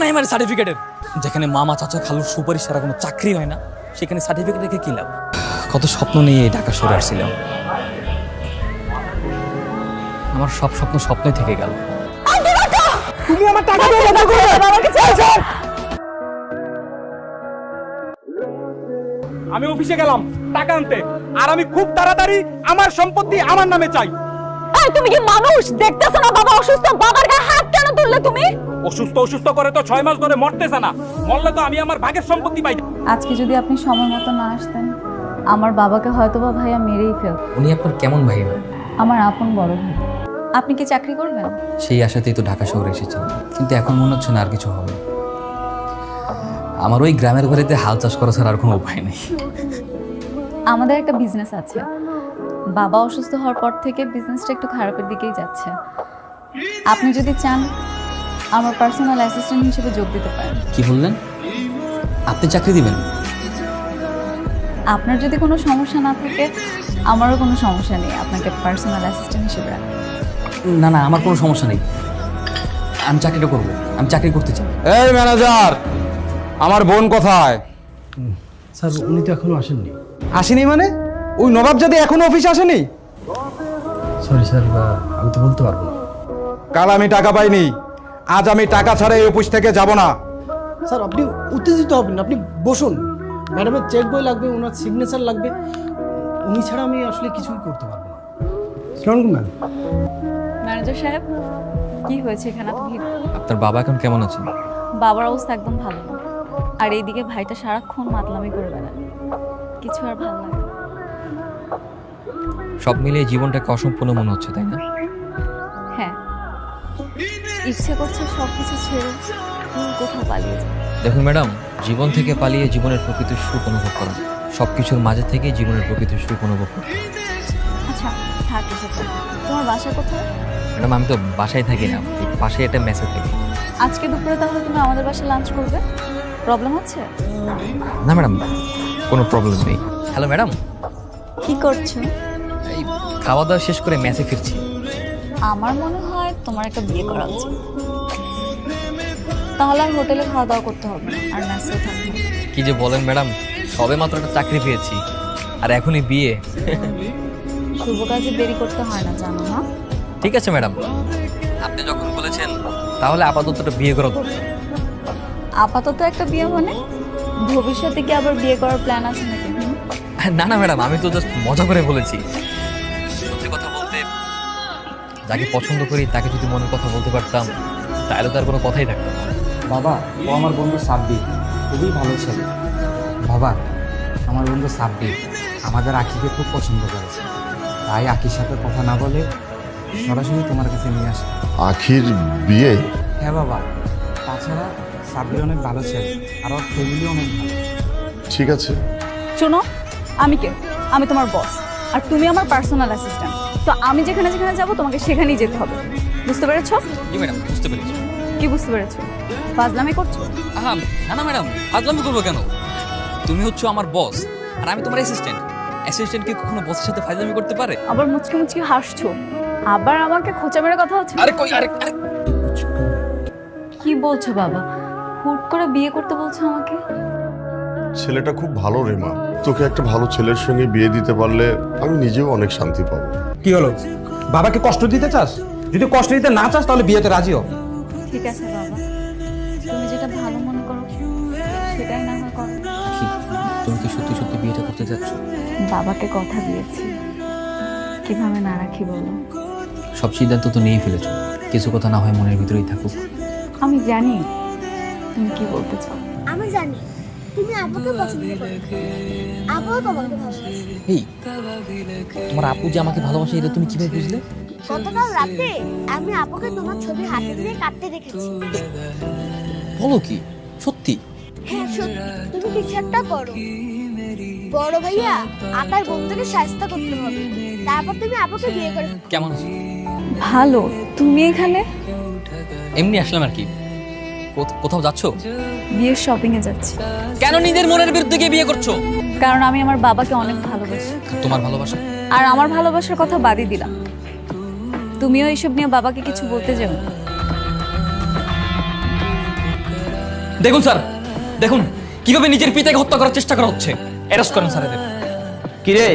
নাই আমার সার্টিফিকেটের। যেখানে মামা চাচা খালুর সুপারিশ ছাড়া কোনো চাকরি হয় না, সেখানে সার্টিফিকেট রেখে কি লাভ? কত স্বপ্ন নিয়ে এই ঢাকা শহরে আসছিলাম, আমার সব স্বপ্ন স্বপ্নই থেকে গেল। তুমি আমার টাকা দিয়ে বন্ধ করে বাবাকে চাইছো। আমি অফিসে গেলাম টাকা আনতে, আর আমি খুব তাড়াতাড়ি আমার সম্পত্তি আমার নামে চাই। এই তুমি কি মানুষ দেখতেছ না বাবা অসুস্থ, বাবার গায়ে হাত কেন তুললে তুমি? অসুস্থ করে তো 6 মাস ধরে মরতেছে না, মরলে তো আমি আমার ভাগের সম্পত্তি পাই। আজকে যদি আপনি সময় মতো না আসতেন, আমার বাবাকে হয়তোবা ভাইয়া মেরেই ফেলত। উনি আপনার কেমন ভাই? আমার আপন বড় ভাই। আপনি কি চাকরি করবেন? সেই আশাতেই তো ঢাকা শহরে এসেছি, কিন্তু এখন মনে হচ্ছে না আর কিছু হবে। আমার ওই গ্রামের বাড়িতে হাল চাষ করা ছাড়া আর কোনো উপায় নেই। আমাদের একটা বিজনেস আছে, বাবা অসুস্থ হওয়ার পর থেকে বিজনেসটা একটু খারাপের দিকেই যাচ্ছে। আপনি যদি চান আমার পার্সোনাল অ্যাসিস্ট্যান্ট হিসেবে যোগ দিতে পারেন। কি বললেন? আপনি চাকরি দিবেন? আপনার যদি কোনো সমস্যা না থাকে, আমারও কোনো সমস্যা নেই আপনাকে পার্সোনাল অ্যাসিস্ট্যান্ট হিসেবে রাখতে। না না, আমার কোনো সমস্যা নেই, আমি চাকরিটা করবো, আমি চাকরি করতে চাই। এই ম্যানেজার, আমার বোন কোথায়? স্যার উনি তো এখনো আসেননি। আসেনি মানে? ওই নবাব যদি এখনো অফিসে আসেনি? সরি স্যার, আমি তো বলতে পারবো না। কাল আমি টাকা পাইনি, আজ আমি টাকা ছাড়া এই অফিস থেকে যাব না। স্যার আপনি উত্তেজিত হবেন না, আপনি বসুন। ম্যাডামের চেক বই লাগবে, ওনার সিগনেচার লাগবে, উনি ছাড়া আমি আসলে কিছুই করতে পারবো না। আসসালামু আলাইকুম ম্যাম। ম্যানেজার সাহেব, কি হয়েছে এখানে এত ভিড়? আপনার বাবা এখন কেমন আছেন? বাবার অবস্থা একদম ভালো না, আর এইদিকে ভাইটা সারাক্ষণ মাতলামি করে বেড়ায়, কিছু আর ভালো লাগে না। সব মিলিয়ে জীবনটাকে অসম্পূর্ণ মনে হচ্ছে, তাই না? হ্যাঁ, ইচ্ছে করছে সবকিছু ছেড়ে কোথাও পালিয়ে যায়। দেখুন ম্যাডাম, জীবন থেকে পালিয়ে জীবনের প্রকৃত সুখ অনুভব করা, সব কিছুর মাঝে থেকে জীবনের প্রকৃত সুখ অনুভব করা। আচ্ছা থাক এসব। তোমার বাসা কোথায়? ম্যাডাম আমি তো বাসায় থাকি না, এই পাশে একটা মেসে থাকি। আজকে দুপুরে তাহলে তুমি আমাদের বাসায় লাঞ্চ করবে? প্রবলেম হচ্ছে? না ম্যাডাম, কোনো প্রবলেম নেই। হ্যালো ম্যাডাম, কি করছো? এই খাওয়া দাওয়া শেষ করে মেসে ফিরছি। আমার মনে হয় তোমার একটা বিয়ে করা উচিত, তাহলে আর হোটেলে খাওয়া দাওয়া করতে হবে না, আর মেসেও থাকবে। কি যে বলেন ম্যাডাম, সবে মাত্র একটা চাকরি পেয়েছি, আর এখনই বিয়ে? শুভ কাজে দেরি করতে হয় না, জানো না? ঠিক আছে ম্যাডাম, আপনি যখন বলেছেন তাহলে আপাতত একটা বিয়ে করা দরকার। আপাতত একটা বিয়ে মানে ভবিষ্যতে কি আবার বিয়ে করার প্ল্যান আছে নাকি? না না ম্যাডাম, আমি তো জাস্ট মজা করে বলেছি। সত্যি কথা বলতে, যাকে পছন্দ করি তাকে যদি মনের কথা বলতে পারতাম, তাহলে তো আর কোনো কথাই থাকতো না। বাবা, ও আমার বন্ধু সাব্বির, খুবই ভালো ছেলে। বাবা, আমার বন্ধু সাব্বির আমাদের আখিকে খুব পছন্দ করেছে, তাই আখির সাথে কথা না বলে সরাসরি তোমার কাছে নিয়ে আসে। আখির বিয়ে? হ্যাঁ বাবা, তাছাড়া সাব্বির অনেক ভালো ছেলে, আর ওর ফ্যামিলি অনেক ভালো। ঠিক আছে। শোনো, আমি কে? আমি তোমার বস, আর তুমি আমার পার্সোনাল অ্যাসিস্ট্যান্ট। তো আমি যেখানে যেখানে যাব তোমাকে সেখানেই যেতে হবে, বুঝতে পেরেছো? জি ম্যাডাম, বুঝতে পেরেছি। কি বুঝতে পেরেছো? ফাজলামি করছো? আহা, না না ম্যাডাম, ফাজলামি করবো কেন? তুমি হচ্ছে আমার বস, আর আমি তোমার অ্যাসিস্ট্যান্ট। অ্যাসিস্ট্যান্ট কি কখনো বসের সাথে ফাজলামি করতে পারে? আবার মুচকি মুচকি হাসছো, আবার আমাকে খোঁচা মেরে কথা হচ্ছে। আরে কই, আরে আরে কি বলছো বাবা? হুট করে বিয়ে করতে বলছো আমাকে? ছেলেটা খুব ভালো রে মা, তোকে একটা ভালো ছেলের সঙ্গে বিয়ে দিতে পারলে আমি নিজেও অনেক শান্তি পাবো। কি হলো, বাবাকে কষ্ট দিতে চাস? যদি কষ্ট দিতে না চাস তাহলে বিয়েতে রাজি হ। ঠিক আছে বাবা, তুমি যেটা ভালো মনে করো সেটাই না হয় করো। কি, তুমি কি সত্যি সত্যি বিয়েটা করতে যাচ্ছ? বাবাকে কথা দিয়েছি, কিভাবে না রাখি বলো? সব সিদ্ধান্ত তো নিয়েই ফেলেছো, কিছু কথা না হয় মনের ভিতরেই থাকুক। আমি জানি তুমি কি বলতে চাও। আমি জানি তুমি আপুকে পছন্দ করো, আপুও তোমাকে ভালোবাসে। এই, তোমার আপু যে আমাকে ভালোবাসে এটা তুমি কিভাবে বুঝলে? গতকাল রাতে আমি আপুকে তোমার ছবি হাতে দিয়ে কাটতে দেখেছি। বলো কি, সত্যি? হ্যাঁ সত্যি, তুমি কিছু একটা করো। বড় ভাইয়া আপনার বন্ধুকে শায়েস্তা করতে হবে, তারপর তুমি আপুকে বিয়ে করে। কেমন আছো? ভালো। তুমি এখানে? এমনি আসলাম আর কি। কোথাও যাচ্ছো? বিয়ের শপিং এ যাচ্ছি। কেন নিজের মনের বিরুদ্ধে গিয়ে বিয়ে করছো? কারণ আমি আমার বাবাকে অনেক ভালোবাসি। তোমার ভালোবাসা? আর আমার ভালোবাসার কথা বাদই দিলাম, তুমিও এইসব নিয়ে বাবাকে কিছু বলতে যাও না। দেখুন স্যার, দেখুন কিভাবে নিজের পিতাকে হত্যা করার চেষ্টা করা হচ্ছে। অ্যারেস্ট করেন স্যার এদের। কিরে,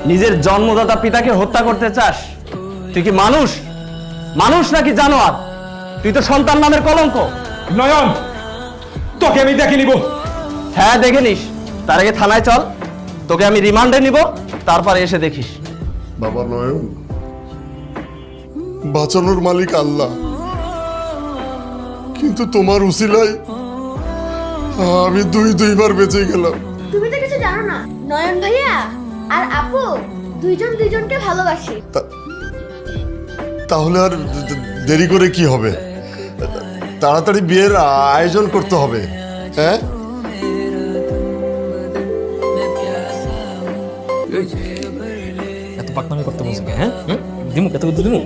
নিজের জন্মদাতা পিতাকে হত্যা করতে চাস? তুই কি মানুষ? মানুষ নাকি জানোয়ার? তুই তো সন্তান নামের কলঙ্ক। নয়ন, তোকে আমি দেখে নিব। হ্যাঁ দেখে নিস, তার আগে থানায় চল, তোকে আমি রিমান্ডে নিব, তারপরে এসে দেখিস। বাবা নয়ন, বাঁচানোর মালিক আল্লাহ, কিন্তু তোমার উসিলায় আমি দুইবার বেঁচে গেলাম। তুমি তো কিছু জানো না, নয়ন ভাইয়া আর আপু দুইজন দুইজনকে ভালোবাসে। তাহলে আর দেরি করে কি হবে? তাড়াতাড়ি বিয়ের আয়োজন করতে হবে। হ্যাঁ, এত পাকনামি করতে বলছে কে? হ্যাঁ, দিমু কত দিমু।